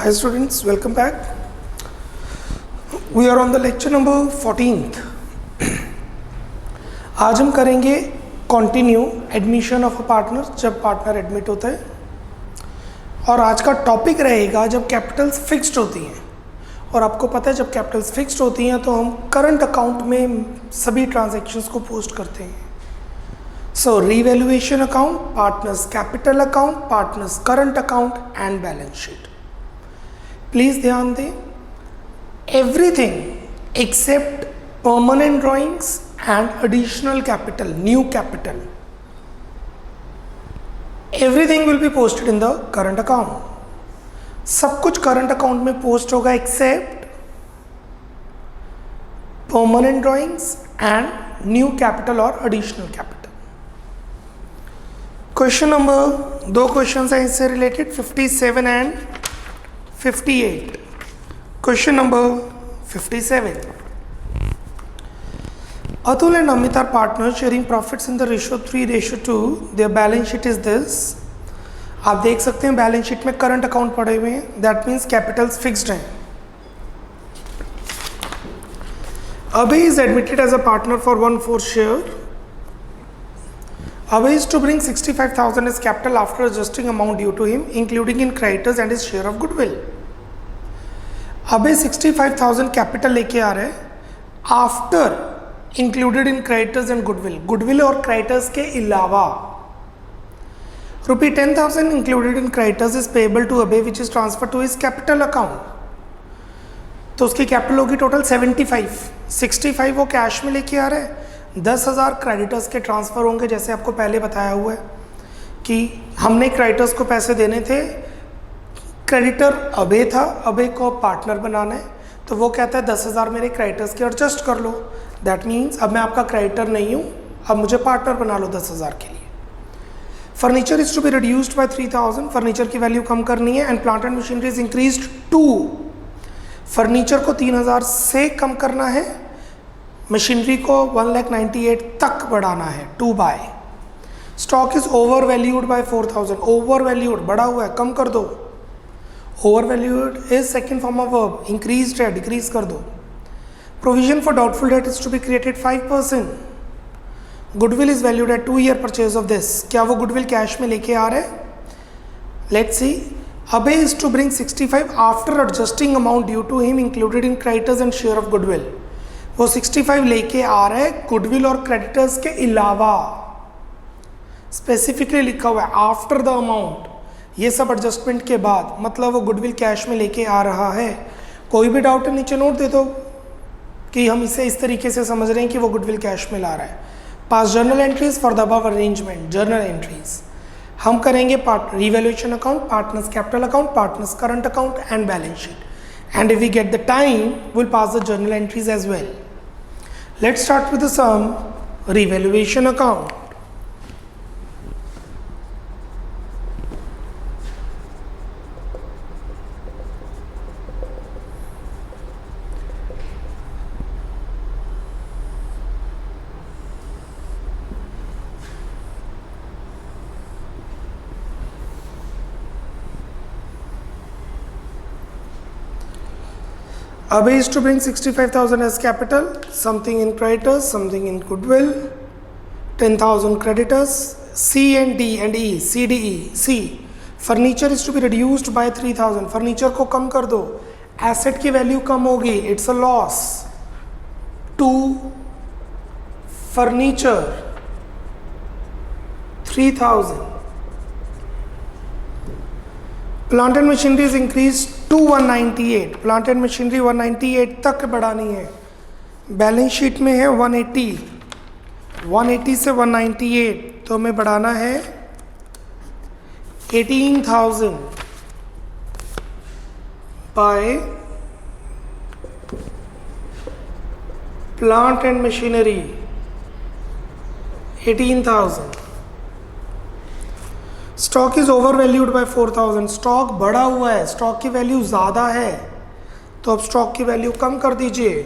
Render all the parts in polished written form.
Hi students, welcome back. We are on the lecture number 14th. आज हम करेंगे continue admission of a partner जब partner admit होता है, और आज का टॉपिक रहेगा जब कैपिटल्स फिक्स्ड होती हैं। और आपको पता है जब कैपिटल्स फिक्स्ड होती हैं तो हम करंट अकाउंट में सभी ट्रांजैक्शंस को पोस्ट करते हैं। So revaluation account, partners capital account, partners current account and balance sheet. Please ध्यान दें, everything except permanent drawings and additional capital, new capital, everything will be posted in the current account. सब कुछ current account में post होगा except permanent drawings and new capital और additional capital. Question number, दो question है इससे related, 57 and 58। Question number 57, Atul and Amit are partners sharing profits in the ratio 3:2. Their balance sheet is this. आप देख सकते हैं balance sheet में current account पड़े हुए हैं, दैट मीन्स कैपिटल्स फिक्स्ड हैं। Abhay is admitted as a partner for 1/4 share. Abhay is to bring 65,000 as capital after adjusting amount due to him, including in creditors and his share of goodwill. Abhay 65,000 capital लेके आ रहे हैं after included in creditors and goodwill. Goodwill और creditors के अलावा rupee 10,000 included in creditors is payable to Abhay which is transfer to his capital account. तो उसकी capital होगी टोटल 75, 65 वो कैश में लेके आ रहे हैं, 10,000 क्रेडिटर्स के ट्रांसफर होंगे। जैसे आपको पहले बताया हुआ है कि हमने क्रेडिटर्स को पैसे देने थे, क्रेडिटर अबे था, अबे को पार्टनर बनाना है, तो वो कहता है 10,000 मेरे क्रेडिटर्स के एडजस्ट कर लो। दैट मीन्स अब मैं आपका क्रेडिटर नहीं हूँ, अब मुझे पार्टनर बना लो 10,000 के लिए। Furniture is to be reduced by 3,000, furniture की वैल्यू कम करनी है। And plant and machinery is increased 2, furniture को 3,000 से कम करना है, मशीनरी को 1,98,000 तक बढ़ाना है, 2 by. Stock is overvalued by 4,000, overvalued बढ़ा हुआ है, कम कर दो। Overvalued is second form of verb, increased है, डिक्रीज कर दो। Provision for doubtful debt is to be created 5%। Goodwill is valued at 2 year purchase of this. क्या वो गुडविल कैश में लेके आ रहे हैं? Let's see. Abhay is to bring 65 after adjusting amount due to him included in creditors and share of goodwill. वो 65 लेके आ रहे हैं गुडविल और क्रेडिटर्स के अलावा, स्पेसिफिकली लिखा हुआ है आफ्टर द अमाउंट, ये सब एडजस्टमेंट के बाद, मतलब वो गुडविल कैश में लेके आ रहा है। कोई भी डाउट है नीचे नोट दे दो कि हम इसे इस तरीके से समझ रहे हैं कि वो गुडविल कैश में ला रहा है। Pass journal entries for the above arrangement, journal entries हम करेंगे revaluation account, partners capital account, partners current account and balance sheet. And if we get the time will pass the journal entries as well. Let's start with the sum revaluation account. Abhay is to bring 65,000 as capital, something in creditors, something in goodwill, 10,000 creditors, C and D and E, C, D, E, C. Furniture is to be reduced by 3,000, furniture को कम कर दो, asset की value कम होगी, it's a loss to furniture 3,000. Plant and machinery is increase to 198, plant and machinery 198 तक बढ़ानी है। Balance sheet में है 180, 180 से 198, तो हमें बढ़ाना है 18,000 by plant and machinery 18,000। Stock is overvalued by 4,000, stock बढ़ा हुआ है, स्टॉक की वैल्यू ज़्यादा है, तो अब स्टॉक की वैल्यू कम कर दीजिए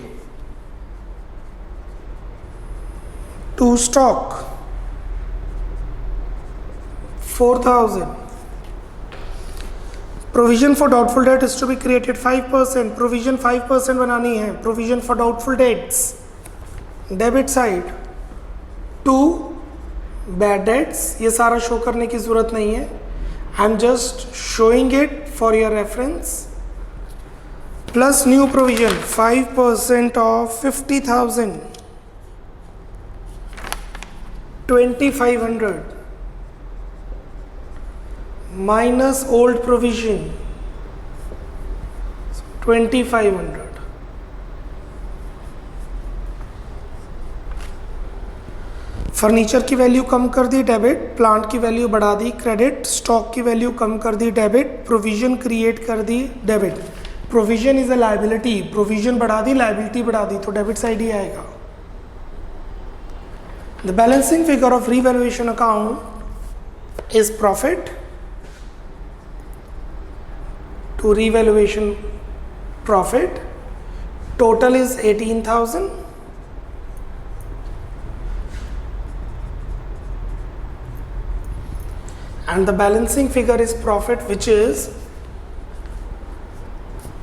to stock 4,000। Provision for doubtful debt is to be created 5%, provision 5% बनानी है, provision for doubtful debts debit side. 2 bad debts, ये सारा शो करने की जरूरत नहीं है, I am just showing it for your reference. Plus new provision 5% of 50,000 2500 minus old provision 2500। Furniture की वैल्यू कम कर दी डेबिट, प्लांट की वैल्यू बढ़ा दी क्रेडिट, स्टॉक की वैल्यू कम कर दी डेबिट, प्रोविजन क्रिएट कर दी debit. Provision is a liability, provision बढ़ा दी लायबिलिटी बढ़ा दी तो डेबिट साइड ही आएगा। The balancing figure of revaluation account is profit to revaluation profit. Total is 18,000. And the balancing figure is profit, which is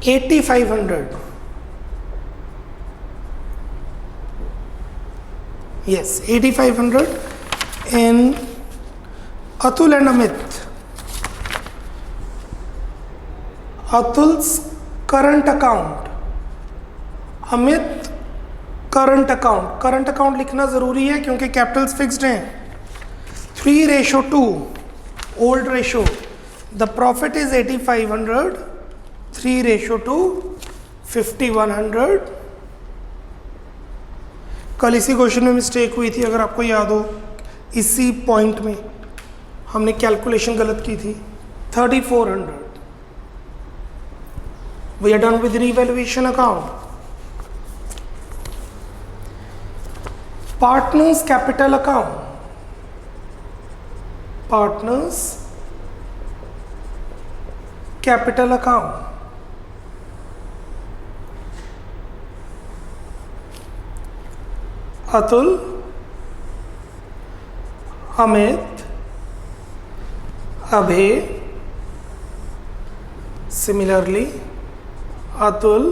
8,500. Yes, 8,500 in Atul and Amit. Atul's current account, Amit current account। current account लिखना ज़रूरी है क्योंकि Capitals fixed हैं। 3:2 old ratio, the profit is 8,500, 3:2 5,100। कल इसी question में mistake हुई थी, अगर आपको याद हो, इसी पॉइंट में हमने कैलकुलेशन गलत की थी। 3,400। We are done with revaluation account. Partners capital account, partners capital account. Atul, Amit, Abhay. Similarly Atul,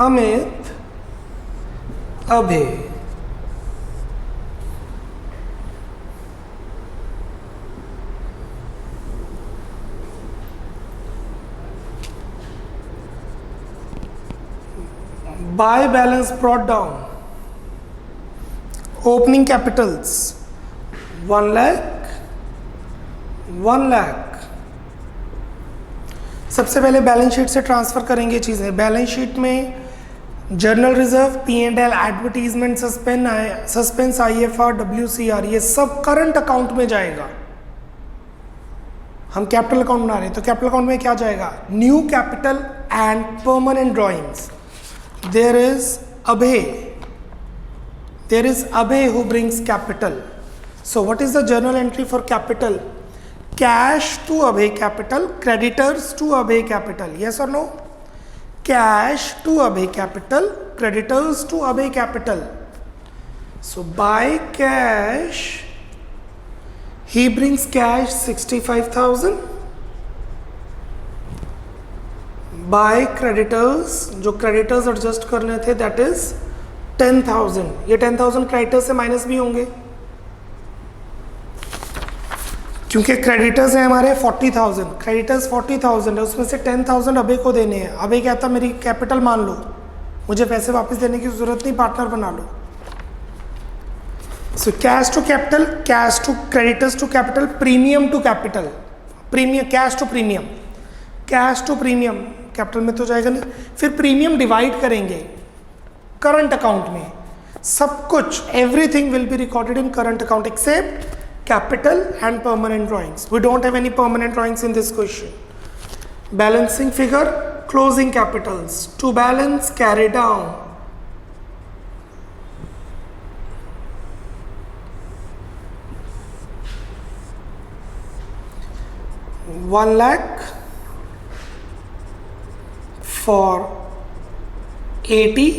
Amit, Abhay. By balance brought down, opening capitals 1 lakh, 1 lakh। सबसे पहले बैलेंस शीट से ट्रांसफर करेंगे चीज़ें। बैलेंस शीट में journal reserve, P&L, advertisement, suspense, IFR, WCR, ये सब current account में जाएगा। हम कैपिटल अकाउंट बना रहे हैं तो कैपिटल अकाउंट में क्या जाएगा? New capital and permanent drawings. There is Abhay who brings capital. So what is the journal entry for capital? Cash to Abhay capital, creditors to Abhay capital. Yes or no? Cash to Abhay capital, creditors to Abhay capital. So by cash, he brings cash 65,000. By creditors, जो creditors adjust करने थे, that is 10,000। ये 10,000 creditors से minus भी होंगे क्योंकि creditors हैं हमारे 40,000, क्रेडिटर्स 40,000 है, उसमें से 10,000 अबे को देने हैं। अबे कहता मेरी कैपिटल मान लो, मुझे पैसे वापस देने की जरूरत नहीं, पार्टनर बना लो। So cash to capital, cash to creditors to capital, premium to capital, premium, cash to premium, cash to premium capital में तो जाएगा नहीं। फिर प्रीमियम डिवाइड करेंगे करंट अकाउंट में, सब कुछ, everything will be recorded in current account except capital and permanent drawings. We don't have any permanent drawings in this question. Balancing figure, closing capitals. To balance, carry down. $1 lakh for 80,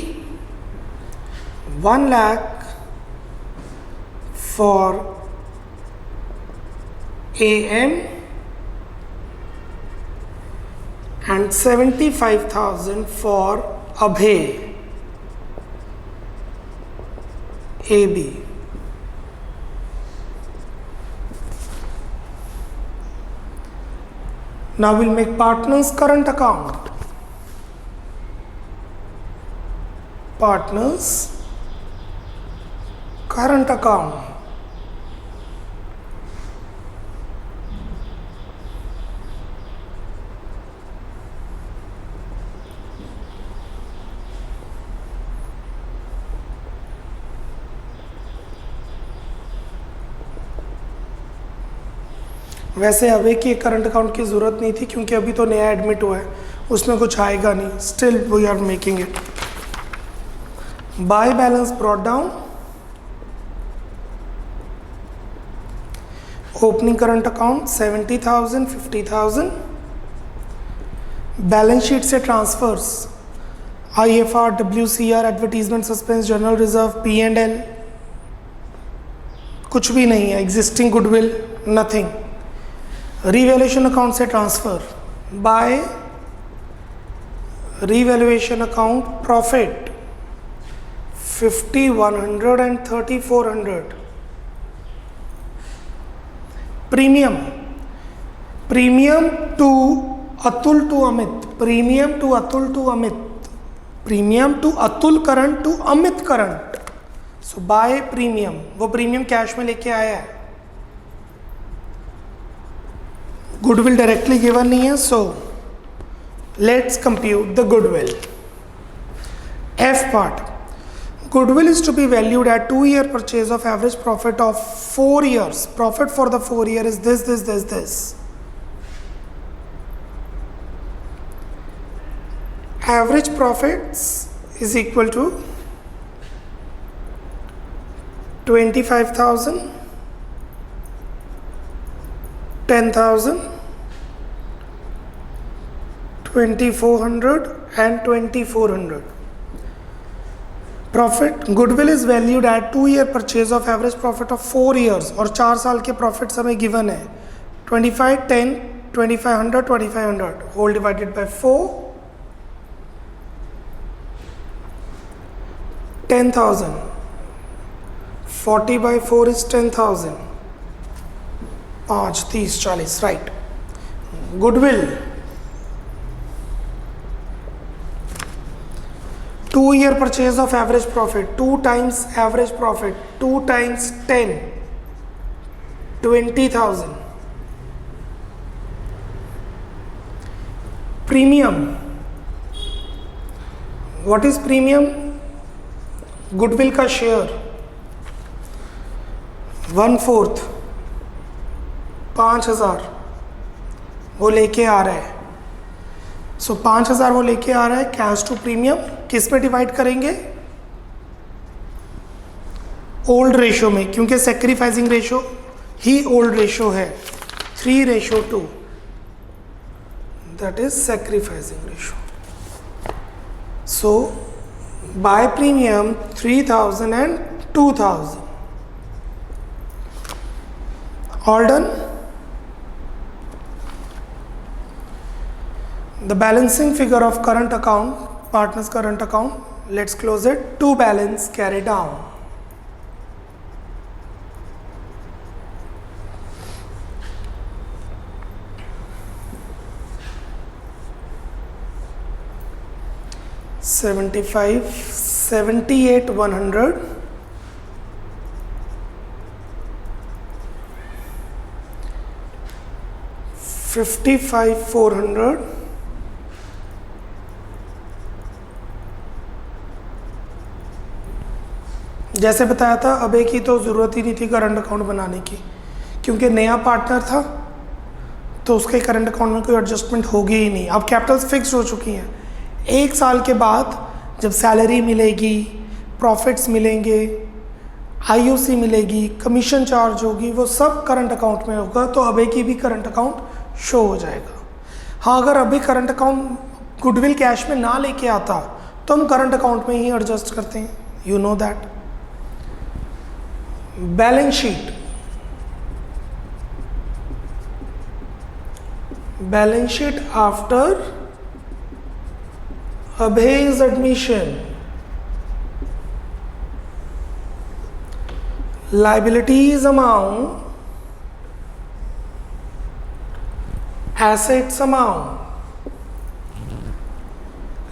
1 lakh for AM, and 75,000 for Abhay AB. Now we'll make partners current account. Partners current account. वैसे अभी की current account की ज़रूरत नहीं थी क्योंकि अभी तो नया एडमिट हुआ है, उसमें कुछ आएगा नहीं. Still we are making it. By balance brought down. Opening current account 70,000, 50,000. Balance sheet से transfers IFR, WCR, advertisement, suspense, general reserve, P&L कुछ भी नहीं है. Existing goodwill nothing. Revaluation account से transfer by revaluation account profit 50,100 and 3,400. Premium to Atul to Amit. Premium to Atul to Amit. Premium to Atul current to Amit current. So by premium. वो premium cash में लेके आया है. गुडविल डायरेक्टली गिवन नहीं है. So let's compute the goodwill. F part. Goodwill is to be valued at 2-year purchase of average profit of 4 years. Profit for the 4 year is this. Average profits is equal to 25,000, 10,000, 2,400 and 2,400. Profit goodwill is valued eight 2-year purchase of average profit of 4 years और 4 साल के profits हमें given है. 25, 10, 2,500, 2,500 whole divided by 4. 10,000. 40 by 4 is 10,000. 5, 30, 40. Right. Goodwill 2-year purchase of average profit. 2 times average profit. 2 times 10. 20,000. Premium. What is premium? Goodwill का share 1/4 5,000 वो लेके आ रहा है. सो 5,000 वो लेके आ रहा है. कैश टू प्रीमियम किस पे डिवाइड करेंगे? ओल्ड रेशो में, क्योंकि सेक्रीफाइसिंग रेशो ही ओल्ड रेशो है. 3:2 that is sacrificing ratio. So by premium 3,000 and 2,000. All done. The balancing figure of current account, partners current account, let's close it. To balance, carry down. $75, 78, 100. $55, 400. जैसे बताया था अबे की तो ज़रूरत ही नहीं थी करंट अकाउंट बनाने की, क्योंकि नया पार्टनर था तो उसके करंट अकाउंट में कोई एडजस्टमेंट होगी ही नहीं. अब कैपिटल्स फिक्स हो चुकी हैं. 1 साल के बाद जब सैलरी मिलेगी, प्रॉफिट्स मिलेंगे, IOC मिलेगी, कमीशन चार्ज होगी, वो सब करंट अकाउंट में होगा. तो अबे की भी करंट अकाउंट शो हो जाएगा. हाँ, अगर अभी करंट अकाउंट गुडविल कैश में ना लेके आता तो हम करंट अकाउंट में ही एडजस्ट करते हैं. You know that. Balance sheet. Balance sheet after Abhay's admission. Liabilities amount, assets amount.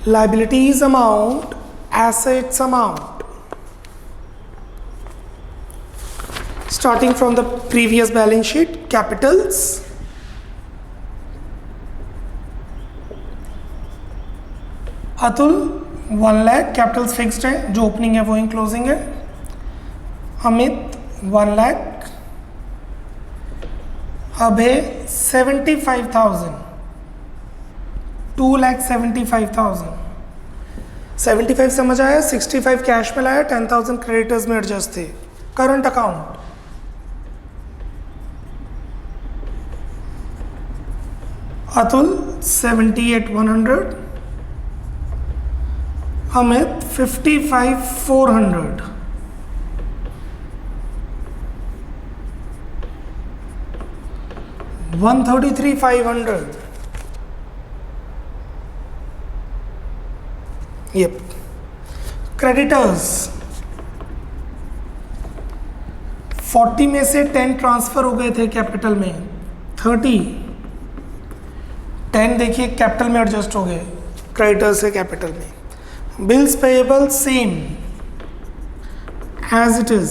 Liabilities amount, assets amount. Starting from the previous balance sheet, capitals. Atul 1 lakh, Capitals fixed है, जो ओपनिंग है वही closing है. अमित 1 लाख. अभय 75,000, 2,75,000. 75 समझ आया, 65 कैश में लाया, 10,000 क्रेडिटर्स में एडजस्ट थे. Current account Atul 78,100, Amit 55,400. $133,500. Yep. Creditors 40 में से 10 ट्रांसफर हो गए थे कैपिटल में, 10 देखिए कैपिटल में एडजस्ट हो गए, क्रेडिटर्स से कैपिटल में. Bills payable same as it is.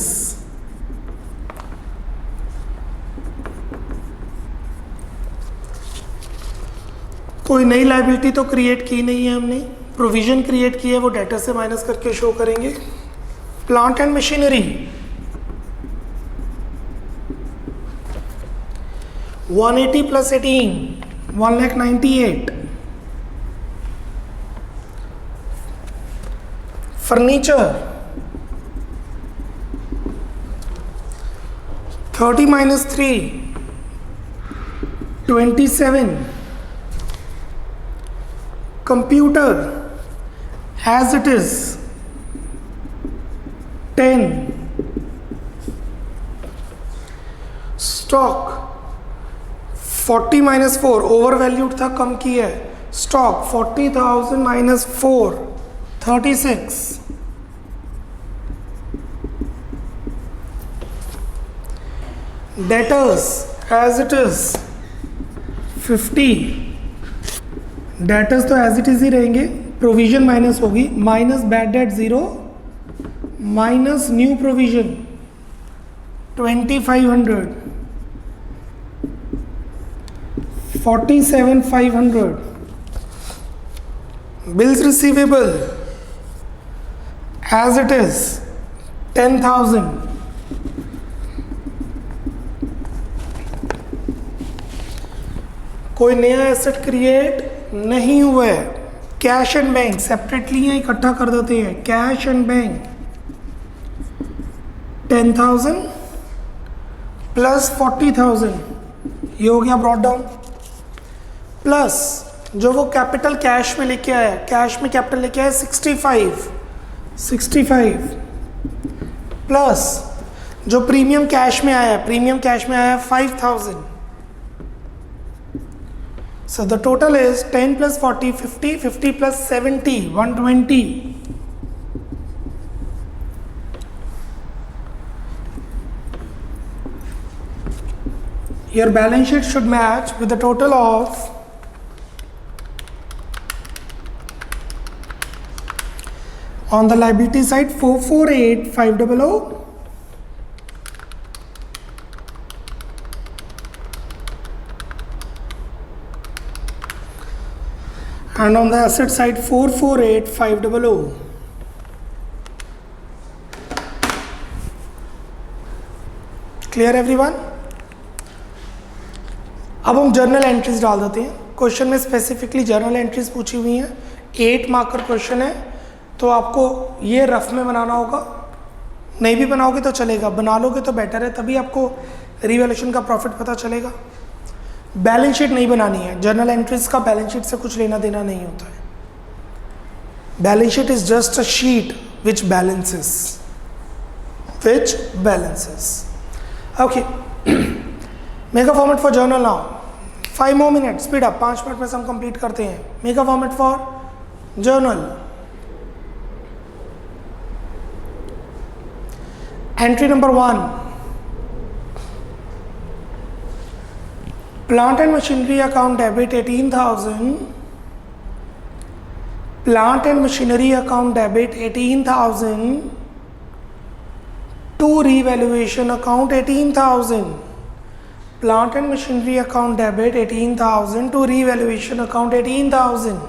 कोई नई लायबिलिटी तो क्रिएट की नहीं है हमने, प्रोविजन क्रिएट की है, वो डेटा से माइनस करके शो करेंगे. Plant and machinery 180 plus 18, 1,98,000. Furniture 30 minus 3, 27. Computer as it is 10. Stock 40 minus 4, over valued था, कम किया है. Stock 40,000 minus 4, 36. Debtors as it is 50. Debtors तो एज इट इज ही रहेंगे, प्रोविजन माइनस होगी, minus bad debt 0, minus new provision 2,500, 47,500. Bills receivable as it is 10,000. कोई नया एसेट क्रिएट नहीं हुआ है. कैश एंड बैंक सेपरेटली या इकट्ठा कर देते हैं. कैश एंड बैंक 10,000 प्लस 40,000, ये हो गया ब्रॉट डाउन. प्लस जो वो कैपिटल कैश में लेके आया, कैश में कैपिटल लेके आया 65 प्लस जो प्रीमियम कैश में आया, प्रीमियम कैश में आया 5,000. So the total is 10 plus 40, 50, 50 plus 70, 120. Your balance sheet should match with the total of on the liability side 448,500. And on the asset side 448,500. Clear everyone? अब हम journal entries डाल देते हैं. Question में specifically journal entries पूछी हुई हैं. 8 marker question है, तो आपको ये रफ में बनाना होगा. नहीं भी बनाओगे तो चलेगा, बना लोगे तो बेटर है, तभी आपको रिवैल्यूएशन का प्रॉफिट पता चलेगा. बैलेंस शीट नहीं बनानी है. जर्नल एंट्रीज का बैलेंस शीट से कुछ लेना देना नहीं होता है. Balance sheet is just a sheet which balances. Okay, make a format for journal now. 5 more minutes, speed up. 5 minute में से हम कंप्लीट करते हैं. Make a format for journal. Entry number 1, plant and machinery account debit 18,000. Plant and machinery account debit 18,000 to revaluation account 18,000. Plant and machinery account debit 18,000 to revaluation account 18,000.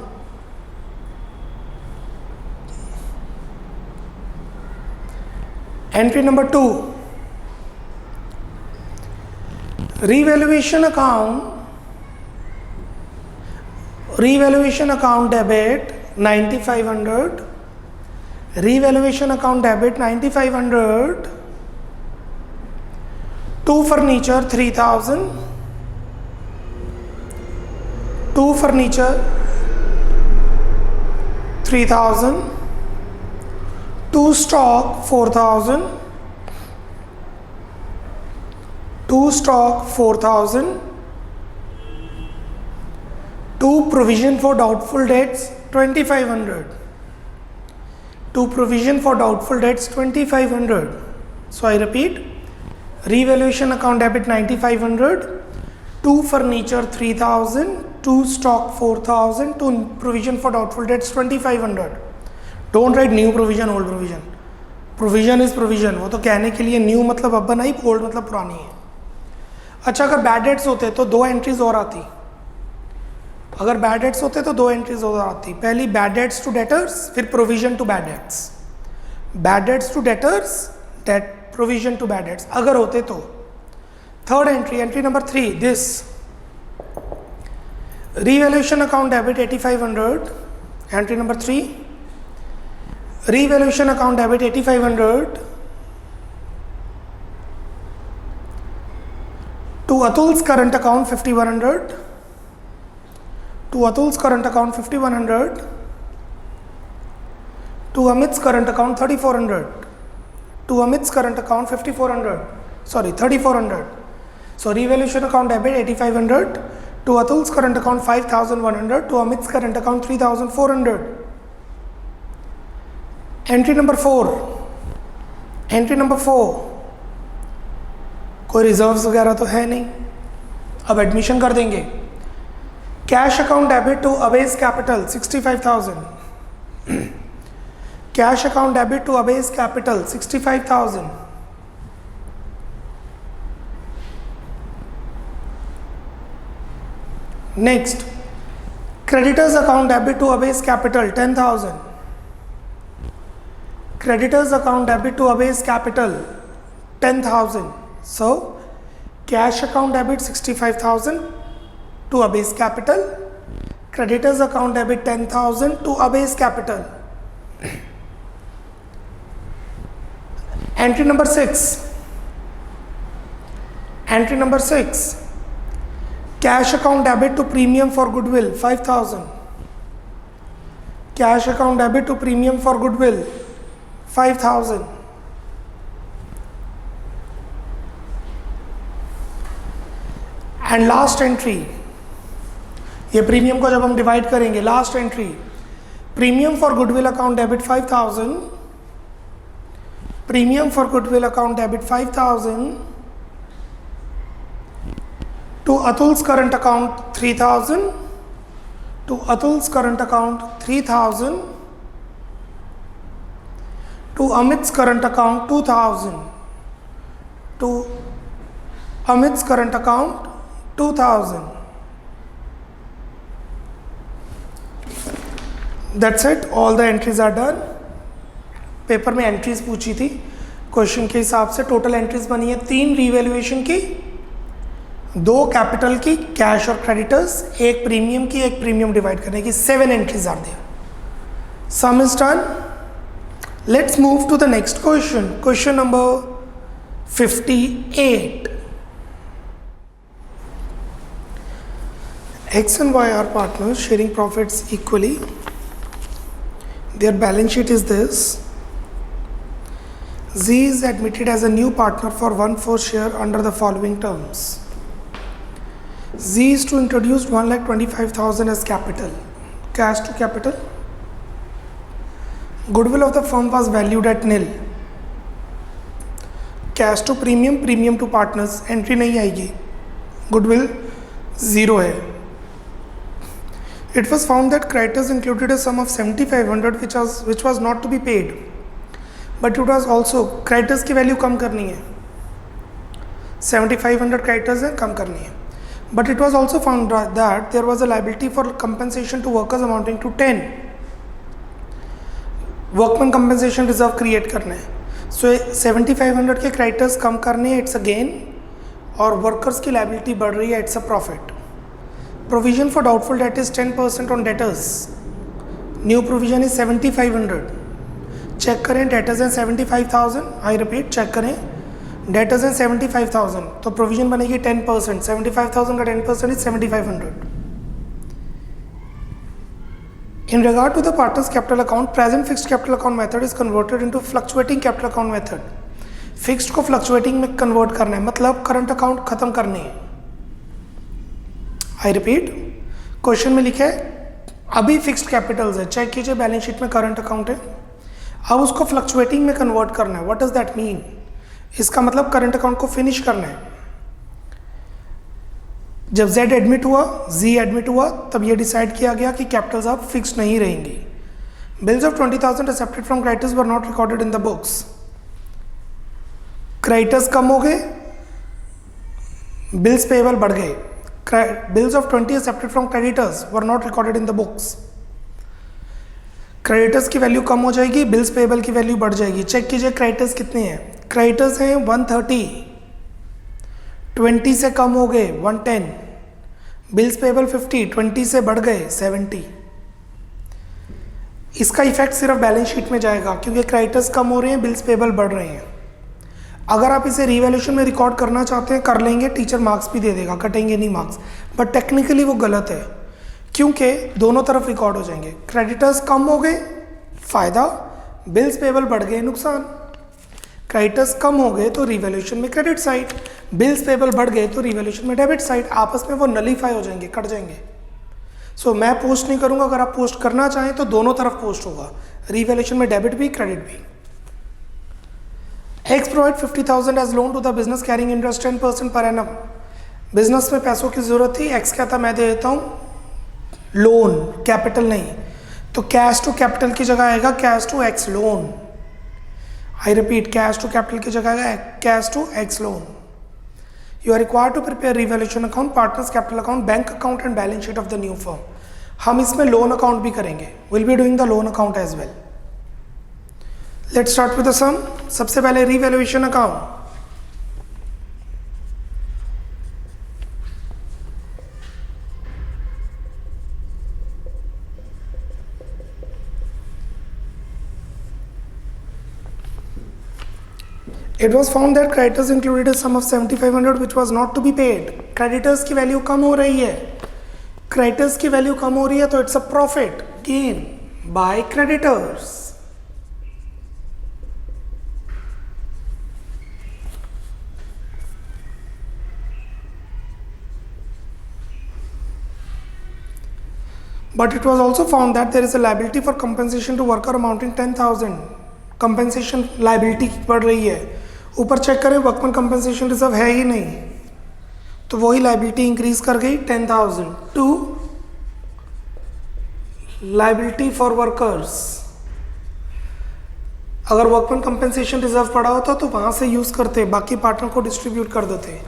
Entry number 2, revaluation account debit 9,500. Revaluation account debit 9,500 to furniture 3,000. To furniture 3,000. To stock 4,000. To stock 4,000. To provision for doubtful debts 2,500. To provision for doubtful debts 2,500. So I repeat, revaluation account debit 9,500, to furniture 3,000, to stock 4,000, to provision for doubtful debts 2,500. Don't write new provision, old provision. Provision is provision. वो तो कहने के लिए new मतलब अब बनाई, old मतलब पुरानी है. अच्छा, अगर बैड डेट्स होते तो 2 एंट्रीज और आती. अगर बैड डेट्स होते तो 2 एंट्रीज और आती. पहली बैड डेट्स टू डेटर्स, फिर provision to bad debts. Bad debts to debtors, debt provision to bad debts अगर होते तो. Third entry, entry number 3, this revaluation account debit 8,500. Entry number 3, revaluation account debit 8,500 to Atul's current account 5,100. To Atul's current account 5,100. To Amit's current account 3,400. To Amit's current account 5,400. Sorry, 3,400. So revaluation account debit 8,500. To Atul's current account 5,100. To Amit's current account 3,400. Entry number 4. Entry number 4. कोई reserves वगैरह तो है नहीं. अब admission कर देंगे. Cash account debit to Abhay's capital 65,000. Cash account debit to Abhay's capital 65,000. Next, creditors account debit to Abhay's capital 10,000. Creditors account debit to Abe's capital 10,000. So cash account debit 65,000 to Abe's capital. Creditors account debit 10,000 to Abe's capital. Entry number 6. Entry number 6. Cash account debit to premium for goodwill 5,000. Cash account debit to premium for goodwill 5,000. And last entry, ये premium को जब हम divide करेंगे, last entry, premium for goodwill account debit 5,000. Premium for goodwill account debit 5,000 to Atul's current account 3,000. To Atul's current account 3,000. To Amit's current account 2,000. To Amit's current account 2,000. That's it. All the entries are done. Paper में entries पूछी थी question के हिसाब से. Total entries बनी है 3 revaluation की, 2 capital की, कैश और क्रेडिटर्स, 1 प्रीमियम की, 1 प्रीमियम डिवाइड करने की. 7 entries are there. Sum is done. Let's move to the next question. Question number 58. X and Y are partners sharing profits equally. Their balance sheet is this. Z is admitted as a new partner for 1/4 share under the following terms. Z is to introduce 1,25,000 as capital. Cash to capital. Goodwill of the firm was valued at nil, cash to premium, premium to partners, entry नहीं आएगी, goodwill zero है। It was found that creditors included a sum of 7500 which was not to be paid, but it was also, creditors की value कम करनी है, 7500 creditors है, कम करनी है, but it was also found that there was a liability for compensation to workers amounting to 10 workman compensation reserve create करने हैं। सो 7500 के क्रेडिटर्स कम करने हैं, इट्स अ गेन, और वर्कर्स की लाइबिलिटी बढ़ रही है, it's a profit. Provision for doubtful debt is 10% on debtors, new provision is 7500। Check करें, डेटर्स हैं 75,000, आई रिपीट, चेक करें, डेटर्स हैं 75,000, तो प्रोविजन बनेगी 10%, 75,000 का 10% is 7500। In regard to the partner's capital account, present fixed capital account method is converted into fluctuating capital account method. Fixed को fluctuating में convert करना है, मतलब करंट अकाउंट खत्म करनी है। आई रिपीट, क्वेश्चन में लिखा है अभी फिक्स्ड कैपिटल्स है, चेक कीजिए बैलेंस शीट में करंट अकाउंट है, अब उसको फ्लक्चुएटिंग में कन्वर्ट करना है। What does that mean? इसका मतलब करंट अकाउंट को फिनिश करना है। जब Z एडमिट हुआ, Z एडमिट हुआ, तब ये डिसाइड किया गया कि कैपिटल्स अब फिक्स नहीं रहेंगी। Bills of 20,000 accepted from creditors were not recorded in the books. Creditors कम हो गए, बिल्स पेएबल बढ़ गए। Bills of 20 accepted from creditors were not recorded in the books. Creditors की वैल्यू कम हो जाएगी, बिल्स पेएबल की वैल्यू बढ़ जाएगी। चेक कीजिए क्रेडिटर्स कितने हैं, क्रेडिटर्स हैं 130, 20 से कम हो गए 110, बिल्स पेएबल 50, 20 से बढ़ गए 70। इसका इफेक्ट सिर्फ बैलेंस शीट में जाएगा क्योंकि क्रेडिटर्स कम हो रहे हैं, बिल्स पेएबल बढ़ रहे हैं। अगर आप इसे रिवैल्यूएशन में रिकॉर्ड करना चाहते हैं कर लेंगे, टीचर मार्क्स भी दे देगा, कटेंगे नहीं मार्क्स, बट टेक्निकली वो गलत है क्योंकि दोनों तरफ रिकॉर्ड हो जाएंगे। क्रेडिटर्स कम हो गए फायदा, बिल्स पेएबल बढ़ गए नुकसान। क्रेडिटर्स कम हो गए तो रिवैल्यूएशन में क्रेडिट साइड, बिल्स पेएबल बढ़ गए तो रिवैल्यूएशन में डेबिट साइड, आपस में वो नलीफाई हो जाएंगे, कट जाएंगे। सो मैं पोस्ट नहीं करूंगा, अगर आप पोस्ट करना चाहें तो दोनों तरफ पोस्ट होगा, रिवैल्यूएशन में डेबिट भी क्रेडिट भी। X provide 50,000 as loan to the business carrying interest 10% per annum। Business में पैसों की जरूरत थी, X कहता मैं दे देता हूँ लोन, कैपिटल नहीं, तो कैश टू कैपिटल की जगह आएगा cash to X loan. I repeat, cash to capital की जगह आएगा cash to X loan. You are required to prepare revaluation account, partners capital account, bank account and balance sheet of the new firm. हम इसमें loan account भी करेंगे, will be doing the loan account as well. Let's start with the sum. सबसे पहले revaluation account. It was found that creditors included a sum of 7500 which was not to be paid। Creditors की value कम हो रही है, creditors की value कम हो रही है तो it's a profit gain by creditors. But it was also found that there is a liability for compensation to worker amounting 10,000। Compensation liability बढ़ रही है, ऊपर चेक करें वर्कमैन कंपेंसेशन रिजर्व है ही नहीं, तो वही लाइबिलिटी इंक्रीज कर गई 10,000 टू लाइबिलिटी फॉर वर्कर्स। अगर वर्कमैन कंपेंसेशन रिजर्व पड़ा होता तो वहां से यूज करते, बाकी पार्टनर को डिस्ट्रीब्यूट कर देते,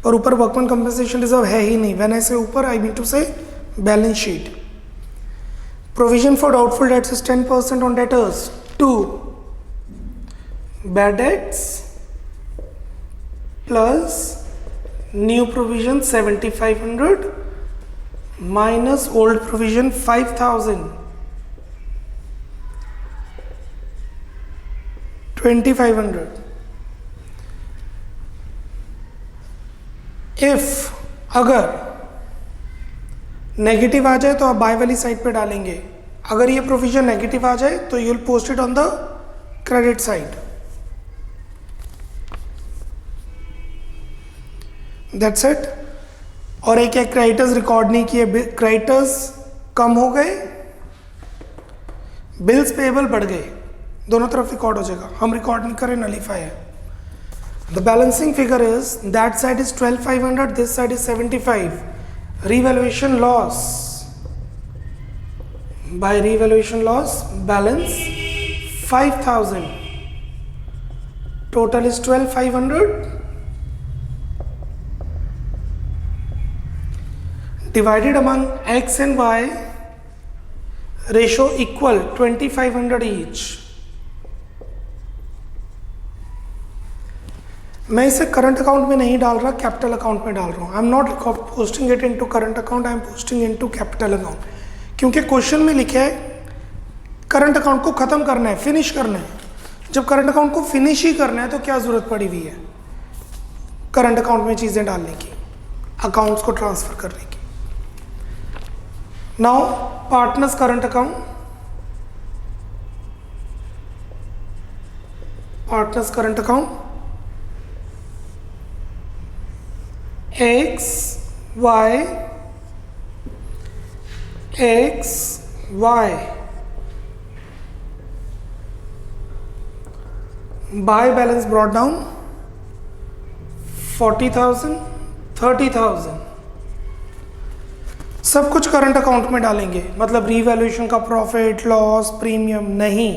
पर ऊपर वर्कमैन कंपेंसेशन रिजर्व है ही नहीं। व्हेन आई से ऊपर, आई मीन टू से balance sheet. Provision for doubtful debts is 10% on debtors to bad debts plus new provision 7500 minus old provision 5000, 2500। If अगर नेगेटिव आ जाए तो आप बाय वाली साइड पे डालेंगे, अगर ये प्रोविजन नेगेटिव आ जाए तो you will post it on the credit side. That's it. और एक एक क्रेडिटर्स रिकॉर्ड नहीं किए, क्रेडिटर्स कम हो गए, बिल्स पेएबल बढ़ गए, दोनों तरफ रिकॉर्ड हो जाएगा, हम रिकॉर्ड नहीं करें, नलीफाई है। The balancing figure is that side is 12,500, this side is 75। revaluation loss, by revaluation loss balance 5,000, total is 12,500 divided among x and y, ratio equal 2,500 each। मैं इसे करंट अकाउंट में नहीं डाल रहा, कैपिटल अकाउंट में डाल रहा हूँ। I am not posting it into current account, I am posting into capital account, क्योंकि क्वेश्चन में लिखा है करंट अकाउंट को खत्म करना है, फिनिश करना है। जब करंट अकाउंट को फिनिश ही करना है तो क्या जरूरत पड़ी हुई है करंट अकाउंट में चीजें डालने की, अकाउंट्स को ट्रांसफर करने की। Now partners current account, partners current account x y buy balance brought down 40,000 30,000, सब कुछ करंट अकाउंट में डालेंगे, मतलब रीवैल्यूएशन का प्रॉफिट लॉस प्रीमियम नहीं।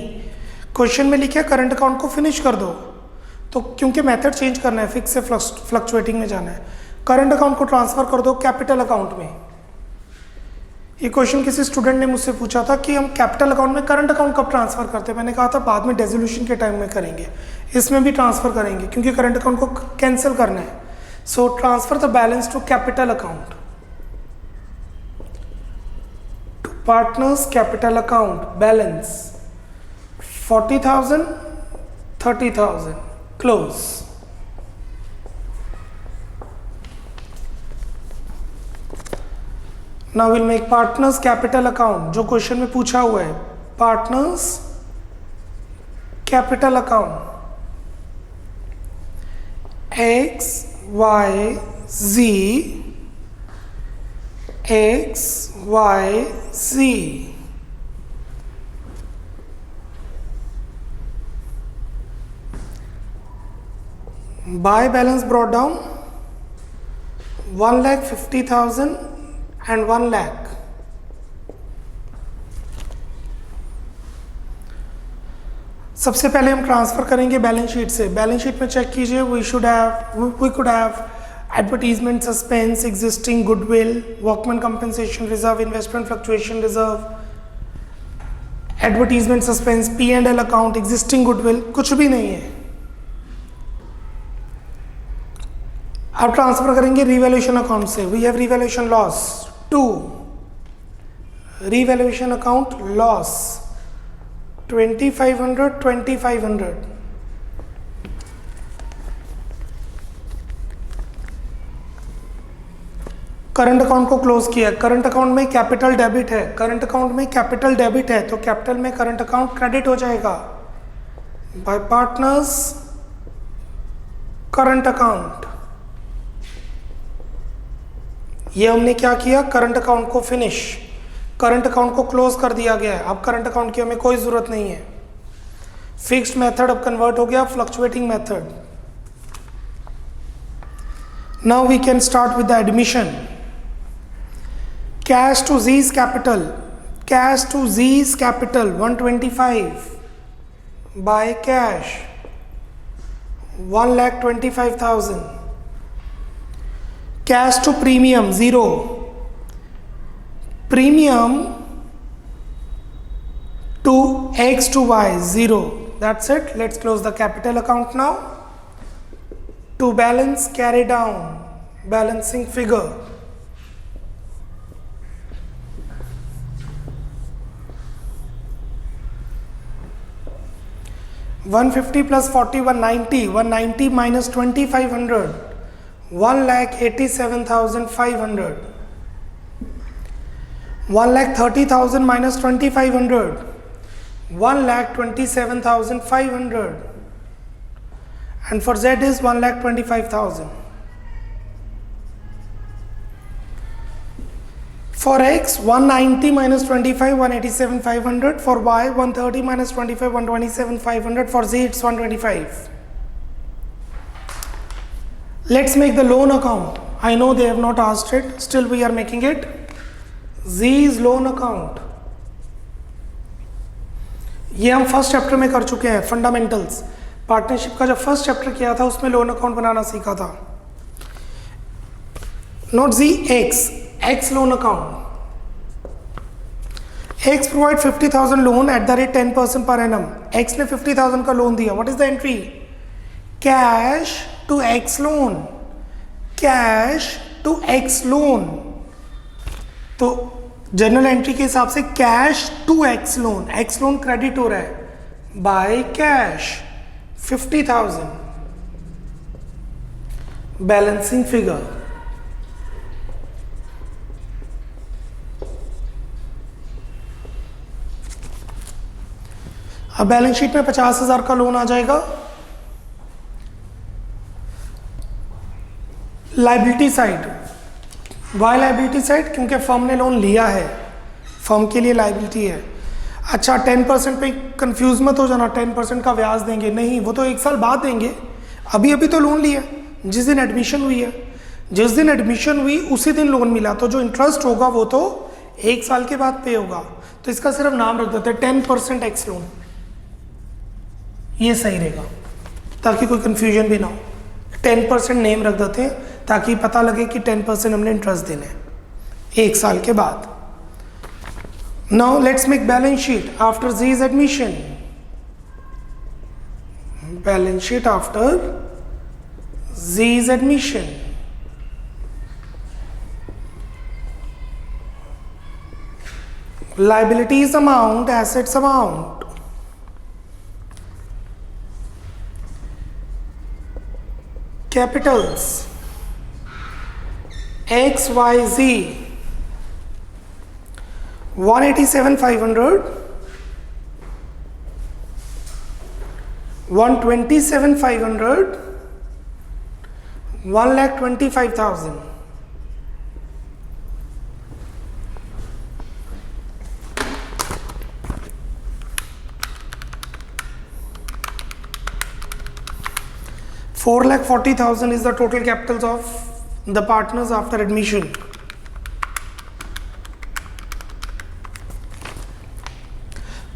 क्वेश्चन में लिखा है करंट अकाउंट को फिनिश कर दो, तो क्योंकि मेथड चेंज करना है, फिक्स से फ्लक्चुएटिंग में जाना है, करंट अकाउंट को ट्रांसफर कर दो कैपिटल अकाउंट में। ये क्वेश्चन किसी स्टूडेंट ने मुझसे पूछा था कि हम कैपिटल अकाउंट में करंट अकाउंट कब ट्रांसफर करते हैं। मैंने कहा था बाद में डेसोल्यूशन के टाइम में करेंगे, इसमें भी ट्रांसफर करेंगे क्योंकि करंट अकाउंट को कैंसिल करना है। So transfer the balance to capital account, to partners capital account, balance 40,000 30,000, close. Now we'll make partners capital account, जो क्वेश्चन में पूछा हुआ है, partners capital account x y z x y z, buy balance brought down 1,50,000 and 1 lakh। सबसे पहले हम transfer करेंगे balance sheet से। बैलेंस शीट में चेक कीजिए, we could have advertisement suspense, existing goodwill, workman compensation reserve, investment fluctuation reserve, advertisement suspense, P&L account, existing goodwill, कुछ भी नहीं है। अब ट्रांसफर करेंगे रिवैल्यूएशन अकाउंट से। We have revaluation loss 2, revaluation account loss 2,500 2,500, current account को close किया। Current account में कैपिटल डेबिट है, करंट अकाउंट में कैपिटल डेबिट है तो कैपिटल में करंट अकाउंट क्रेडिट हो जाएगा बाय पार्टनर्स करंट अकाउंट। ये हमने क्या किया, करंट अकाउंट को फिनिश, करंट अकाउंट को क्लोज कर दिया गया है। अब करंट अकाउंट की हमें कोई जरूरत नहीं है। फिक्स्ड मेथड अब कन्वर्ट हो गया fluctuating method. Now we can start with the admission. Cash to Z's capital, cash to Z's capital 125 by cash 1,25,000। Cash to premium 0, premium to x to y 0. That's it. Let's close the capital account now. To balance, carry down balancing figure. $150 plus 40, $190. $190 minus 2,500, 1,87,500. 1,30,000 minus 2,500, 1,27,500, and for Z is 1,25,000. For X, 190 minus 25, 187, 500. For Y, 130 minus 25, 127, 500. For Z, it's 125. Let's make the loan account. I know they have not asked it, still we are making it. Z is loan account. ये हम first chapter में कर चुके हैं, fundamentals. Partnership का जब first chapter किया था उसमें लोन अकाउंट बनाना सीखा था। Note G, X loan account. X provide 50,000 loan at the rate 10% पर एनम। एक्स ने 50,000 का लोन दिया। What is the entry? Cash to X loan, cash to X loan. तो जनरल एंट्री के हिसाब से cash to X loan credit हो रहा है बाय कैश 50,000, बैलेंसिंग फिगर। अब बैलेंस शीट में 50,000 का लोन आ जाएगा। Liability side, Y liability side, क्योंकि फर्म ने लोन लिया है, फर्म के लिए लायबिलिटी है। अच्छा, 10% पे कंफ्यूज मत हो जाना, 10% का ब्याज देंगे नहीं, वो तो 1 साल बाद देंगे। अभी अभी तो लोन लिया, जिस दिन एडमिशन हुई है, जिस दिन एडमिशन हुई उसी दिन लोन मिला, तो जो इंटरेस्ट होगा वो तो 1 साल के बाद पे होगा। तो इसका सिर्फ नाम रख देते हैं 10% एक्स लोन, ये सही रहेगा ताकि कोई कंफ्यूजन भी ना हो। 10% नेम रख देते हैं ताकि पता लगे कि 10% हमने इंटरेस्ट देना है 1 साल के बाद। Now let's make balance sheet after G's admission. Balance sheet after G's admission. liabilities amount, assets amount, capitals X, Y, Z, 187,500, 127,500, 1,25,000. $4,40,000 is the total capitals of the partners after admission.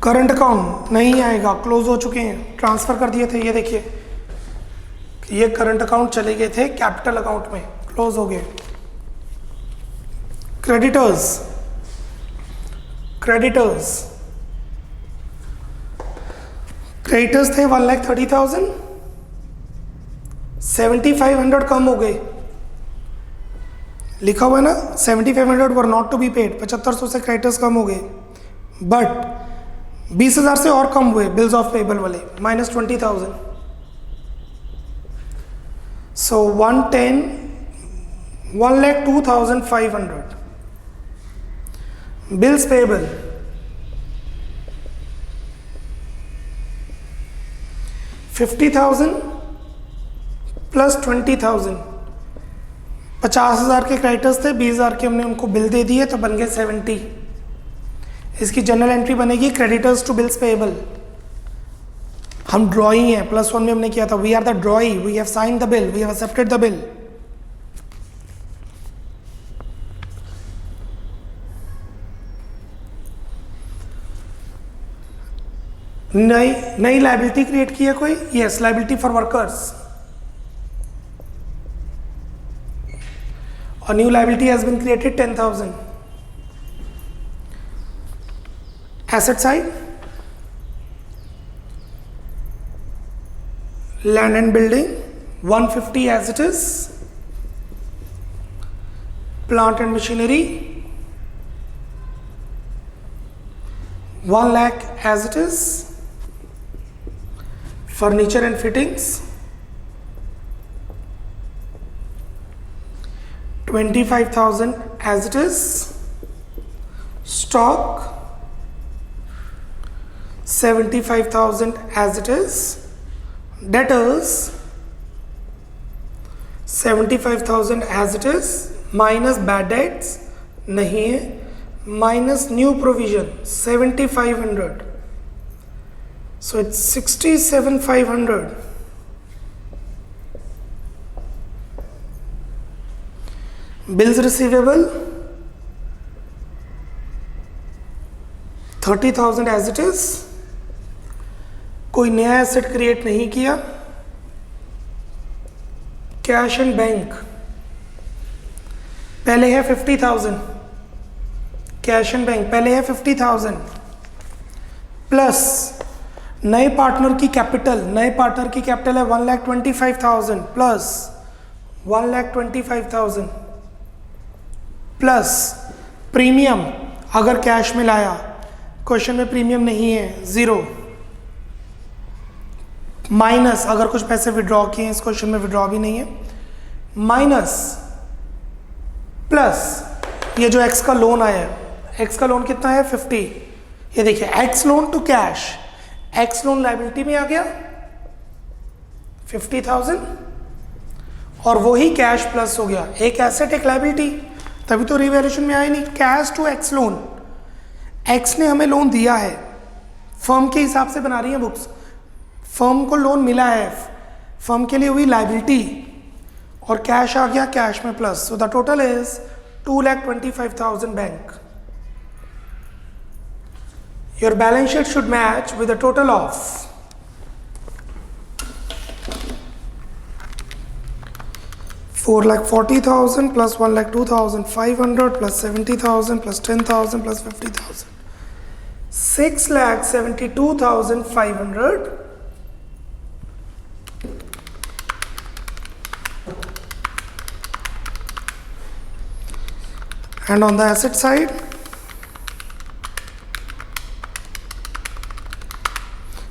Current account नहीं आएगा, close हो चुके हैं, transfer कर दिए थे। ये देखिए, ये करंट अकाउंट चले गए थे कैपिटल अकाउंट में, क्लोज हो गए। क्रेडिटर्स, क्रेडिटर्स थे 1,30,000, 7,500 कम हो गए, लिखा हुआ है ना, 7,500 were not to be paid, 7,500 से क्रेडिटर्स कम हो गए, बट 20,000 से और कम हुए बिल्स ऑफ पेबल वाले, -20,000। सो 1,02,500 बिल्स पेबल, 50,000 प्लस 20,000, 50,000 के क्रेडिटर्स थे, 20,000 के हमने उनको बिल दे दिए तो बन गए 70। इसकी जनरल एंट्री बनेगी क्रेडिटर्स टू बिल्स पेएबल। हम ड्रॉई हैं, +1 में हमने किया था, we are the drawee, we have sign the bill, we have accepted the bill. नई लायबिलिटी क्रिएट की है कोई? Yes, liability for workers. A new liability has been created, 10,000. Asset side, land and building, 150 as it is. Plant and machinery, 1 lakh as it is. Furniture and fittings, 25,000 as it is. Stock, 75,000 as it is. Debtors, 75,000 as it is, minus bad debts नहीं है, minus new provision 7500, so it's 67,500. Bills receivable 30,000 as it is, कोई नया asset create नहीं किया. Cash and bank पहले है 50,000, cash and bank पहले है 50,000 प्लस नए पार्टनर की कैपिटल, नए पार्टनर की कैपिटल है 1,25,000 प्लस 1,25,000 प्लस प्रीमियम अगर कैश में लाया, क्वेश्चन में प्रीमियम नहीं है, 0, माइनस अगर कुछ पैसे विड्रॉ किए हैं, इस क्वेश्चन में विड्रॉ भी नहीं है, माइनस प्लस ये जो एक्स का लोन आया है, एक्स का लोन कितना है 50, ये देखिए X loan to cash, X loan liability में आ गया 50,000 और वही कैश प्लस हो गया, एक एसेट एक लायबिलिटी, तभी तो रिवैल्यूएशन में आया नहीं. Cash to X loan, X ने हमें लोन दिया है, फर्म के हिसाब से बना रही है बुक्स, फर्म को लोन मिला है, फर्म के लिए हुई लायबिलिटी और कैश आ गया कैश में plus, so the total is 2,25,000 bank. Your balance sheet should match with the total of 4,40,000 plus 1,02,500 plus 70,000 plus 10,000 plus 50,000. 6,72,500. And on the asset side,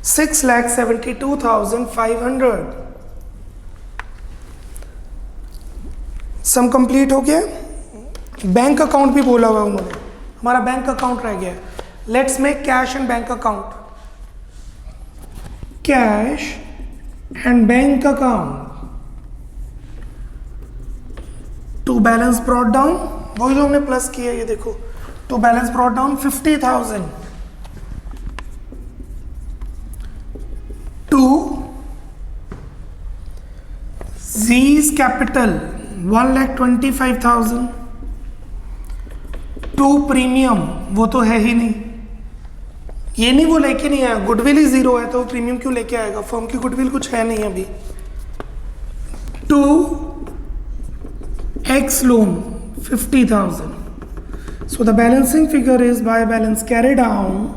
6,72,500. Sum complete हो गया. बैंक अकाउंट भी बोला हुआ उन्होंने, हमारा बैंक अकाउंट रह गया. Let's make cash and bank account. Cash and bank account to balance brought down, वही जो हमने प्लस किया, ये देखो, to balance brought down 50,000 to Z's capital 1,25,000 to premium, वो तो है ही नहीं, ये नहीं वो लेके नहीं आया, गुडविल ही 0 है तो प्रीमियम क्यों लेके आएगा, फर्म की गुडविल कुछ है नहीं अभी. To X loan 50,000, so the balancing figure is by balance carry down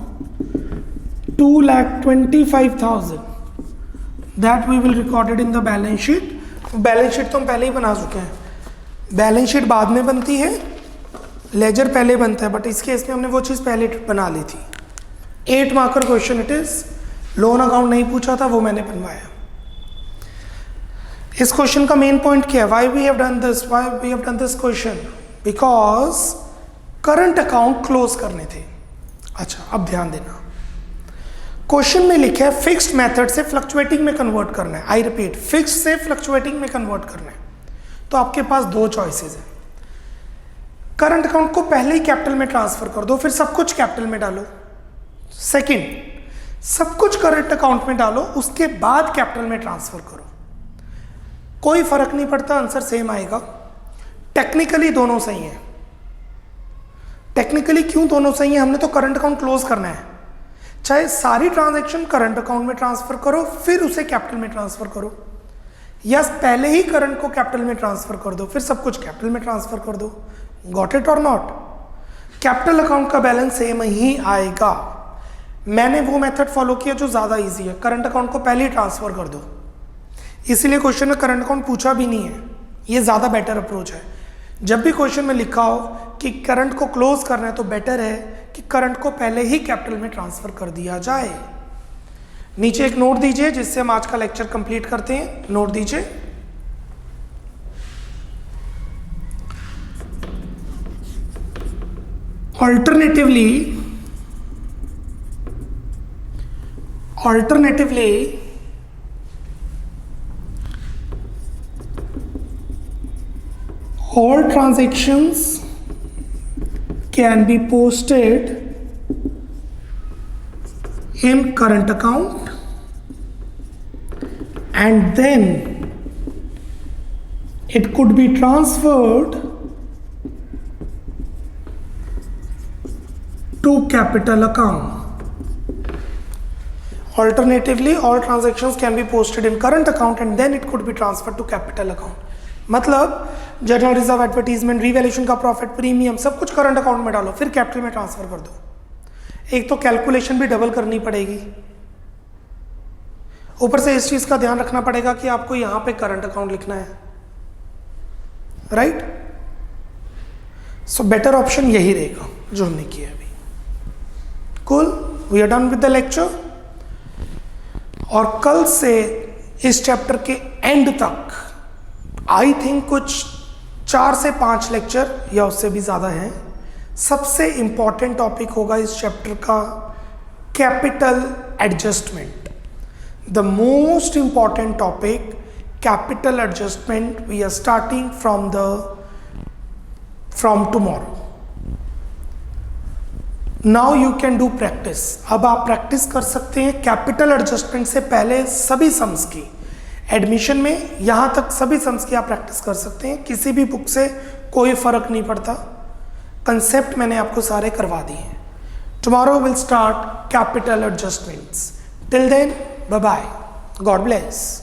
2,25,000 that we will record it in the balance sheet. Balance sheet तो हम पहले ही बना चुके हैं, बैलेंस शीट बाद में बनती है, लेजर पहले बनता है, बट इस केस में हमने वो चीज़ पहले बना ली थी. 8 marker question it is, loan account नहीं पूछा था, वो मैंने बनवाया. इस क्वेश्चन का मेन पॉइंट क्या है, why we have done this question, because current account close करने थे. अच्छा अब ध्यान देना, क्वेश्चन में लिखा है फिक्स्ड मेथड से फ्लक्चुएटिंग में कन्वर्ट करना है. आई रिपीट, फिक्स्ड से फ्लक्चुएटिंग में कन्वर्ट करना है. तो आपके पास 2 चॉइसेस हैं. करंट अकाउंट को पहले ही कैपिटल में ट्रांसफर कर दो, फिर सब कुछ कैपिटल में डालो. सेकंड, सब कुछ करंट अकाउंट में डालो, उसके बाद कैपिटल में ट्रांसफर करो. कोई फर्क नहीं पड़ता, आंसर सेम आएगा. टेक्निकली दोनों सही है. टेक्निकली क्यों दोनों सही है, हमने तो करंट अकाउंट क्लोज करना है. चाहे सारी ट्रांजैक्शन करंट अकाउंट में ट्रांसफर करो फिर उसे कैपिटल में ट्रांसफर करो, या पहले ही करंट को कैपिटल में ट्रांसफर कर दो फिर सब कुछ कैपिटल में ट्रांसफर कर दो. गॉट इट और नॉट. कैपिटल अकाउंट का बैलेंस सेम ही आएगा. मैंने वो मेथड फॉलो किया जो ज़्यादा इजी है, करंट अकाउंट को पहले ही ट्रांसफर कर दो, इसीलिए क्वेश्चन में करंट अकाउंट पूछा भी नहीं है. ये ज़्यादा बेटर अप्रोच है. जब भी क्वेश्चन में लिखा हो कि करंट को क्लोज करना है तो बेटर है कि करंट को पहले ही कैपिटल में ट्रांसफर कर दिया जाए. नीचे एक नोट दीजिए जिससे हम आज का लेक्चर कंप्लीट करते हैं. नोट दीजिए, alternatively all transactions can be posted in current account and then it could be transferred to capital account. Alternatively, all transactions can be posted in current account and then it could be transferred to capital account. मतलब general reserve, advertisement, revaluation का profit, premium सब कुछ current account में डालो, फिर capital में transfer कर दो. एक तो कैलकुलेशन भी डबल करनी पड़ेगी, ऊपर से इस चीज का ध्यान रखना पड़ेगा कि आपको यहां पे करंट अकाउंट लिखना है, राइट? सो बेटर ऑप्शन यही रहेगा जो हमने किया अभी. Cool, we are done with the lecture. और कल से इस चैप्टर के एंड तक आई थिंक कुछ 4 से 5 लेक्चर या उससे भी ज़्यादा हैं. सबसे इंपॉर्टेंट टॉपिक होगा इस चैप्टर का capital adjustment. The most important topic capital adjustment we are starting from tomorrow. Now you can do practice. अब आप प्रैक्टिस कर सकते हैं कैपिटल एडजस्टमेंट से पहले सभी सम्स की. एडमिशन में यहां तक सभी सम्स की आप प्रैक्टिस कर सकते हैं, किसी भी बुक से कोई फर्क नहीं पड़ता. कंसेप्ट मैंने आपको सारे करवा दिए हैं. Tomorrow will start capital adjustments. Till then, bye bye, God bless.